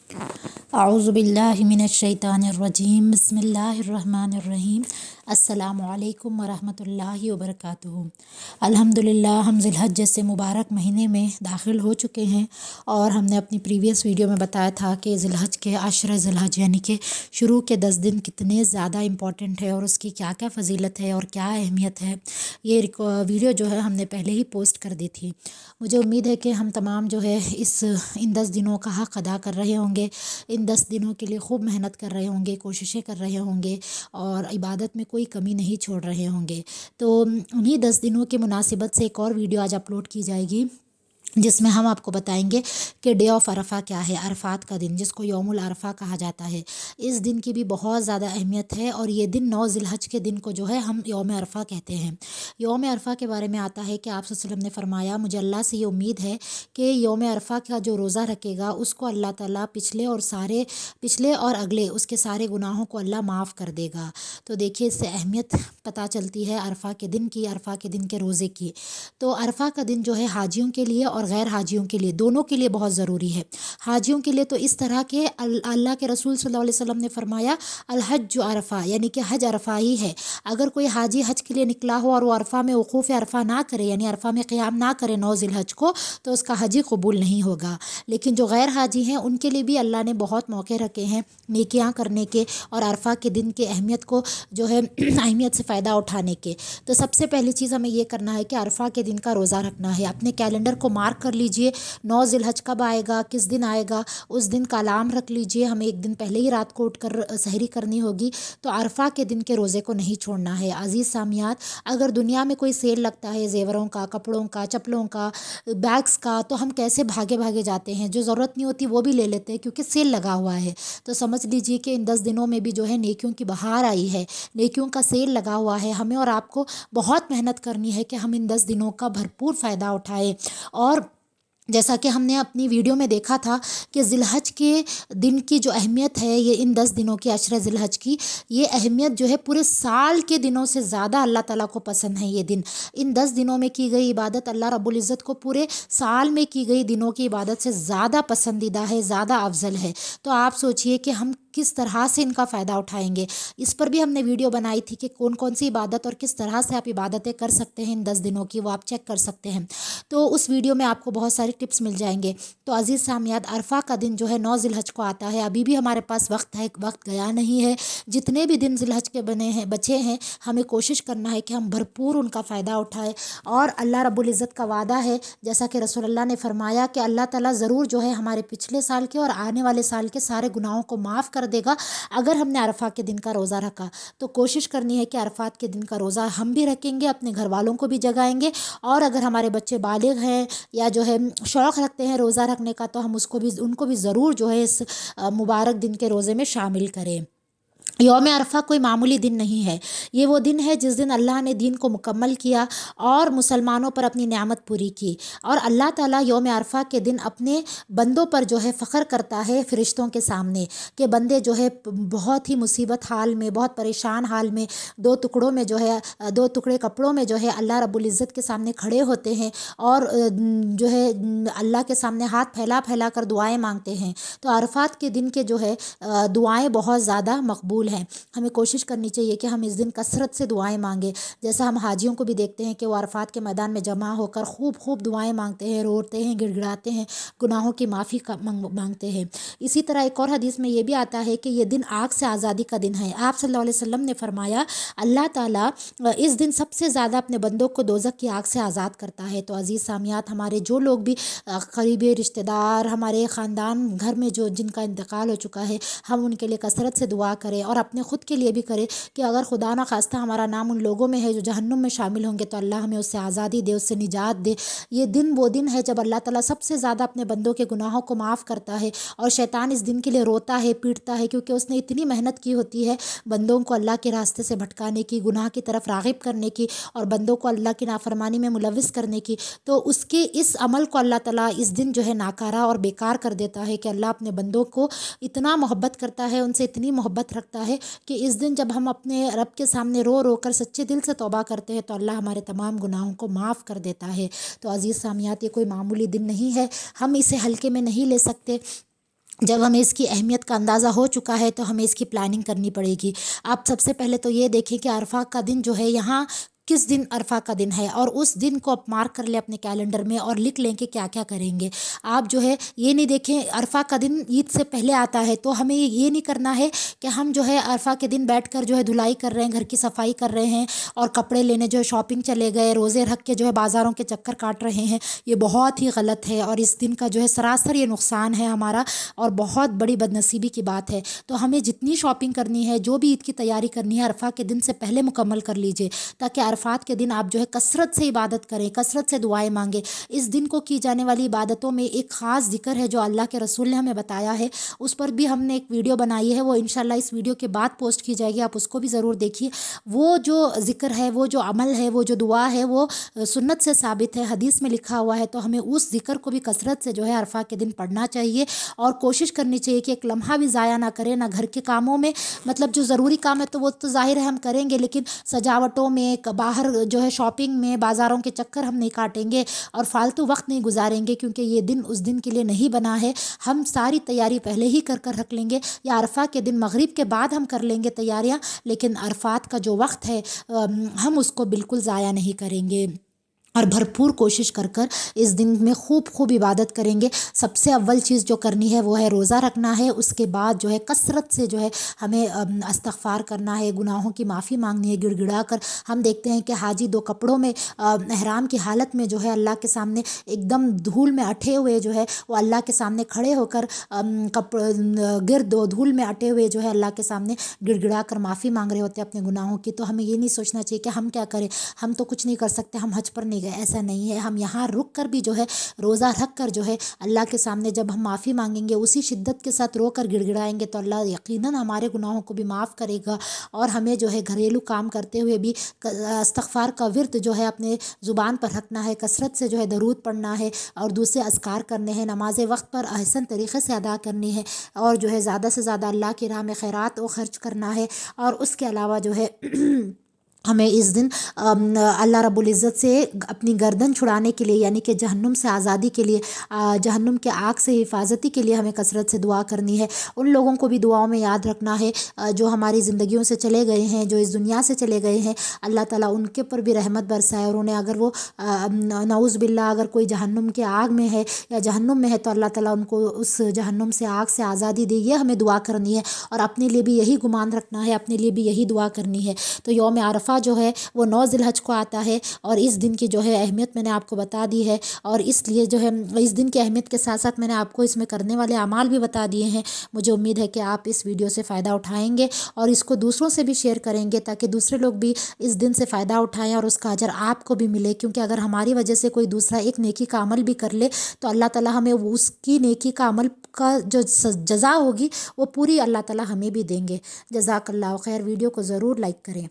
اعوذ باللہ من الشیطان الرجیم بسم اللہ الرحمن الرحیم السلام علیکم ورحمۃ اللہ وبرکاتہ۔ الحمدللہ ہم ذی الحجہ سے مبارک مہینے میں داخل ہو چکے ہیں، اور ہم نے اپنی پریویس ویڈیو میں بتایا تھا کہ ذی الحج کے عشر ذی الحج یعنی کہ شروع کے 10 دن کتنے زیادہ امپورٹنٹ ہے اور اس کی کیا کیا فضیلت ہے اور کیا اہمیت ہے۔ یہ ویڈیو جو ہے ہم نے پہلے ہی پوسٹ کر دی تھی۔ مجھے امید ہے کہ ہم تمام جو ہے ان 10 دنوں کا حق ادا کر رہے ہوں گے، ان 10 دنوں کے لیے خوب محنت کر رہے ہوں گے، کوششیں کر رہے ہوں گے، اور عبادت میں کوئی کمی نہیں چھوڑ رہے ہوں گے۔ تو انہی 10 دنوں کی مناسبت سے ایک اور ویڈیو آج اپلوڈ کی جائے گی، جس میں ہم آپ کو بتائیں گے کہ ڈے آف عرفہ کیا ہے، عرفات کا دن جس کو یوم العرفہ کہا جاتا ہے۔ اس دن کی بھی بہت زیادہ اہمیت ہے، اور یہ دن 9 ذی الحج کے دن کو جو ہے ہم یوم عرفہ کہتے ہیں۔ یوم عرفہ کے بارے میں آتا ہے کہ آپ صلی اللہ علیہ وسلم نے فرمایا، مجھے اللہ سے یہ امید ہے کہ یوم عرفہ کا جو روزہ رکھے گا اس کو اللہ تعالیٰ پچھلے اور اگلے اس کے سارے گناہوں کو اللہ معاف کر دے گا۔ تو دیکھیے اس سے اہمیت پتہ چلتی ہے عرفہ کے دن کی، عرفہ کے دن کے روزے کی۔ تو عرفہ کا دن جو ہے حاجیوں کے لیے اور غیر حاجیوں کے لیے دونوں کے لیے بہت ضروری ہے۔ حاجیوں کے لیے تو اس طرح کہ اللہ کے رسول صلی اللہ علیہ وسلم نے فرمایا الحج عرفہ، یعنی کہ حج عرفہ ہی ہے۔ اگر کوئی حاجی حج کے لیے نکلا ہو اور وہ عرفہ میں وقوف عرفہ نہ کرے، یعنی عرفہ میں قیام نہ کرے 9 ذی الحج کو، تو اس کا حج ہی قبول نہیں ہوگا۔ لیکن جو غیر حاجی ہیں ان کے لیے بھی اللہ نے بہت موقع رکھے ہیں نیکیاں کرنے کے، اور عرفہ کے دن کے اہمیت کو جو ہے اہمیت سے فائدہ اٹھانے کے۔ تو سب سے پہلی چیز ہمیں یہ کرنا ہے کہ عرفہ کے دن کا روزہ رکھنا ہے۔ اپنے کیلنڈر کو مارک کر لیجئے، 9 ذی الحج کب آئے گا، کس دن آئے گا، اس دن کا الارم رکھ لیجئے۔ ہمیں ایک دن پہلے ہی رات کو اٹھ کر سحری کرنی ہوگی، تو عرفہ کے دن کے روزے کو نہیں چھوڑنا ہے۔ عزیز سامعات، اگر دنیا میں کوئی سیل لگتا ہے زیوروں کا، کپڑوں کا، چپلوں کا، بیگز کا، تو ہم کیسے بھاگے بھاگے جاتے ہیں، جو ضرورت نہیں ہوتی وہ بھی لے لیتے ہیں کیونکہ سیل لگا ہوا ہے۔ تو سمجھ لیجئے کہ ان 10 دنوں میں بھی جو ہے نیکیوں کی بہار آئی ہے، نیکیوں کا سیل لگا ہوا ہے۔ ہمیں اور آپ کو بہت محنت کرنی ہے کہ ہم ان 10 دنوں کا بھرپور فائدہ اٹھائیں۔ اور جیسا کہ ہم نے اپنی ویڈیو میں دیکھا تھا کہ ذی الحج کے دن کی جو اہمیت ہے، یہ ان 10 دنوں کی عشر ذی الحج کی یہ اہمیت جو ہے پورے سال کے دنوں سے زیادہ اللہ تعالیٰ کو پسند ہے۔ یہ دن، ان 10 دنوں میں کی گئی عبادت اللہ رب العزت کو پورے سال میں کی گئی دنوں کی عبادت سے زیادہ پسندیدہ ہے، زیادہ افضل ہے۔ تو آپ سوچئے کہ ہم کس طرح سے ان کا فائدہ اٹھائیں گے۔ اس پر بھی ہم نے ویڈیو بنائی تھی کہ کون کون سی عبادت اور کس طرح سے آپ عبادتیں کر سکتے ہیں ان 10 دنوں کی، وہ آپ چیک کر سکتے ہیں۔ تو اس ویڈیو میں آپ کو بہت ساری ٹپس مل جائیں گے۔ تو عزیز سامعات، عرفہ کا دن جو ہے 9 ذی الحج کو آتا ہے، ابھی بھی ہمارے پاس وقت ہے، وقت گیا نہیں ہے۔ جتنے بھی دن ذی الحج کے بچے ہیں، ہمیں کوشش کرنا ہے کہ ہم بھرپور ان کا فائدہ اٹھائیں۔ اور اللہ رب العزت کا وعدہ ہے، جیسا کہ رسول اللہ نے فرمایا کہ اللہ تعالیٰ ضرور جو ہے ہمارے پچھلے سال کے اور آنے والے سال کے سارے گناہوں کو معاف کر دے گا اگر ہم نے عرفہ کے دن کا روزہ رکھا۔ تو کوشش کرنی ہے کہ عرفات کے دن کا روزہ ہم بھی رکھیں گے، اپنے گھر والوں کو بھی جگائیں گے، اور اگر ہمارے بچے بالغ ہیں یا جو ہے شوق رکھتے ہیں روزہ رکھنے کا، تو ہم ان کو بھی ضرور جو ہے اس مبارک دن کے روزے میں شامل کریں۔ یوم عرفہ کوئی معمولی دن نہیں ہے، یہ وہ دن ہے جس دن اللہ نے دین کو مکمل کیا اور مسلمانوں پر اپنی نعمت پوری کی۔ اور اللہ تعالیٰ یوم عرفہ کے دن اپنے بندوں پر جو ہے فخر کرتا ہے فرشتوں کے سامنے، کہ بندے جو ہے بہت ہی مصیبت حال میں، بہت پریشان حال میں، 2 ٹکڑے کپڑوں میں جو ہے اللہ رب العزت کے سامنے کھڑے ہوتے ہیں، اور جو ہے اللہ کے سامنے ہاتھ پھیلا پھیلا کر دعائیں مانگتے ہیں۔ تو عرفات کے دن کے جو ہے دعائیں بہت زیادہ مقبول ہیں۔ ہمیں کوشش کرنی چاہیے کہ ہم اس دن کثرت سے دعائیں مانگیں، جیسا ہم حاجیوں کو بھی دیکھتے ہیں کہ وہ عرفات کے میدان میں جمع ہو کر خوب دعائیں مانگتے ہیں، روتے ہیں، گڑ گڑاتے ہیں، گناہوں کی معافی مانگتے ہیں۔ اسی طرح ایک اور حدیث میں یہ بھی آتا ہے کہ یہ دن آگ سے آزادی کا دن ہے۔ آپ صلی اللہ علیہ وسلم نے فرمایا اللہ تعالیٰ اس دن سب سے زیادہ اپنے بندوں کو دوزخ کی آگ سے آزاد کرتا ہے۔ تو عزیز سامعات، ہمارے جو لوگ بھی قریبی رشتہ دار، ہمارے خاندان گھر میں جن کا انتقال ہو چکا ہے، ہم ان کے لیے کثرت سے دعا کریں، اور اپنے خود کے لیے بھی کریں کہ اگر خدا نہ خواستہ ہمارا نام ان لوگوں میں ہے جو جہنم میں شامل ہوں گے، تو اللہ ہمیں اس سے آزادی دے، اس سے نجات دے۔ یہ دن وہ دن ہے جب اللہ تعالیٰ سب سے زیادہ اپنے بندوں کے گناہوں کو معاف کرتا ہے، اور شیطان اس دن کے لیے روتا ہے، پیٹتا ہے، کیونکہ اس نے اتنی محنت کی ہوتی ہے بندوں کو اللہ کے راستے سے بھٹکانے کی، گناہ کی طرف راغب کرنے کی، اور بندوں کو اللہ کی نافرمانی میں ملوث کرنے کی۔ تو اس کے اس عمل کو اللہ تعالیٰ اس دن جو ہے ناکارہ اور بیکار کر دیتا ہے، کہ اللہ اپنے بندوں کو اتنا محبت کرتا ہے، ان سے اتنی محبت رکھتا ہے کہ اس دن جب ہم اپنے رب کے سامنے رو رو کر سچے دل سے توبہ کرتے ہیں، تو اللہ ہمارے تمام گناہوں کو معاف کر دیتا ہے۔ تو عزیز سامعات، یہ کوئی معمولی دن نہیں ہے، ہم اسے ہلکے میں نہیں لے سکتے۔ جب ہمیں اس کی اہمیت کا اندازہ ہو چکا ہے تو ہمیں اس کی پلاننگ کرنی پڑے گی۔ آپ سب سے پہلے تو یہ دیکھیں کہ عرفہ کا دن جو ہے یہاں کس دن عرفہ کا دن ہے، اور اس دن کو آپ مارک کر لیں اپنے کیلنڈر میں اور لکھ لیں کہ کیا کیا کریں گے۔ آپ جو ہے یہ نہیں دیکھیں عرفہ کا دن عید سے پہلے آتا ہے تو ہمیں یہ نہیں کرنا ہے کہ ہم جو ہے عرفہ کے دن بیٹھ کر جو ہے دھلائی کر رہے ہیں، گھر کی صفائی کر رہے ہیں اور کپڑے لینے جو ہے شاپنگ چلے گئے، روزے رکھ کے جو ہے بازاروں کے چکر کاٹ رہے ہیں۔ یہ بہت ہی غلط ہے اور اس دن کا جو ہے سراسر یہ نقصان ہے ہمارا، اور بہت بڑی بدنصیبی کی بات ہے۔ تو ہمیں جتنی شاپنگ کرنی ہے، جو بھی عید کی تیاری کرنی ہے، عرفہ کے دن سے پہلے مکمل کر لیجئے، تاکہ عرفات کے دن آپ جو ہے کثرت سے عبادت کریں، کثرت سے دعائیں مانگیں۔ اس دن کو کی جانے والی عبادتوں میں ایک خاص ذکر ہے جو اللہ کے رسول نے ہمیں بتایا ہے، اس پر بھی ہم نے ایک ویڈیو بنائی ہے، وہ انشاءاللہ اس ویڈیو کے بعد پوسٹ کی جائے گی، آپ اس کو بھی ضرور دیکھیے۔ وہ جو ذکر ہے، وہ جو عمل ہے، وہ جو دعا ہے، وہ سنت سے ثابت ہے، حدیث میں لکھا ہوا ہے، تو ہمیں اس ذکر کو بھی کثرت سے جو ہے عرفہ کے دن پڑھنا چاہیے، اور کوشش کرنی چاہیے کہ ایک لمحہ بھی ضائع نہ کریں، نہ گھر کے کاموں میں، مطلب جو ضروری کام ہے تو وہ تو ظاہر ہے ہم کریں گے، لیکن سجاوٹوں میں، باہر جو ہے شاپنگ میں، بازاروں کے چکر ہم نہیں کاٹیں گے اور فالتو وقت نہیں گزاریں گے، کیونکہ یہ دن اس دن کے لیے نہیں بنا ہے۔ ہم ساری تیاری پہلے ہی کر رکھ لیں گے، یا عرفہ کے دن مغرب کے بعد ہم کر لیں گے تیاریاں، لیکن عرفات کا جو وقت ہے ہم اس کو بالکل ضائع نہیں کریں گے، اور بھرپور کوشش کر اس دن میں خوب خوب عبادت کریں گے۔ سب سے اول چیز جو کرنی ہے وہ ہے روزہ رکھنا ہے، اس کے بعد جو ہے کثرت سے جو ہے ہمیں استغفار کرنا ہے، گناہوں کی معافی مانگنی ہے گڑ گڑا کر۔ ہم دیکھتے ہیں کہ حاجی دو کپڑوں میں احرام کی حالت میں جو ہے اللہ کے سامنے ایک دم دھول میں اٹھے ہوئے جو ہے وہ اللہ کے سامنے کھڑے ہو کر گرد و دھول میں اٹے ہوئے جو ہے اللہ کے سامنے گڑ گڑا کر معافی مانگ رہے ہوتے ہیں اپنے گناہوں کی۔ تو ہمیں یہ نہیں سوچنا چاہیے کہ ہم کیا کریں، ہم تو کچھ نہیں کر سکتے، ہم حج پر نہیں گئے، ایسا نہیں ہے۔ ہم یہاں رک کر بھی جو ہے روزہ رکھ کر جو ہے اللہ کے سامنے جب ہم معافی مانگیں گے، اسی شدت کے ساتھ رو کر گڑ گڑائیں گے، تو اللہ یقیناً ہمارے گناہوں کو بھی معاف کرے گا، اور ہمیں جو ہے گھریلو کام کرتے ہوئے بھی استغفار کا ورد جو ہے اپنے زبان پر رکھنا ہے، کثرت سے جو ہے درود پڑھنا ہے، اور دوسرے اذکار کرنے ہیں، نماز وقت پر احسن طریقے سے ادا کرنی ہے، اور جو ہے زیادہ سے زیادہ اللہ کی راہ میں خیرات و خرچ کرنا ہے۔ اور اس کے علاوہ جو ہے ہمیں اس دن اللہ رب العزت سے اپنی گردن چھڑانے کے لیے، یعنی کہ جہنم سے آزادی کے لیے، جہنم کے آگ سے حفاظتی کے لیے ہمیں کثرت سے دعا کرنی ہے۔ ان لوگوں کو بھی دعاؤں میں یاد رکھنا ہے جو ہماری زندگیوں سے چلے گئے ہیں، جو اس دنیا سے چلے گئے ہیں، اللہ تعالیٰ ان کے پر بھی رحمت برسائے، اور انہیں اگر وہ نعوذ باللہ اگر کوئی جہنم کے آگ میں ہے یا جہنم میں ہے تو اللہ تعالیٰ ان کو اس جہنم سے آگ سے آزادی دے، یہ ہمیں دعا کرنی ہے، اور اپنے لیے بھی یہی گمان رکھنا ہے، اپنے لیے بھی یہی دعا کرنی ہے۔ تو یوم عرفہ جو ہے وہ 9 ذی الحج کو آتا ہے، اور اس دن کی جو ہے اہمیت میں نے آپ کو بتا دی ہے، اور اس لیے جو ہے اس دن کی اہمیت کے ساتھ ساتھ میں نے آپ کو اس میں کرنے والے اعمال بھی بتا دیے ہیں۔ مجھے امید ہے کہ آپ اس ویڈیو سے فائدہ اٹھائیں گے اور اس کو دوسروں سے بھی شیئر کریں گے، تاکہ دوسرے لوگ بھی اس دن سے فائدہ اٹھائیں اور اس کا اجر آپ کو بھی ملے، کیونکہ اگر ہماری وجہ سے کوئی دوسرا ایک نیکی کا عمل بھی کر لے تو اللہ تعالیٰ ہمیں اس کی نیکی کا عمل کا جو جزا ہوگی وہ پوری اللہ تعالیٰ ہمیں بھی دیں گے۔ جزاک اللہ خیر۔ ویڈیو کو ضرور لائک کریں۔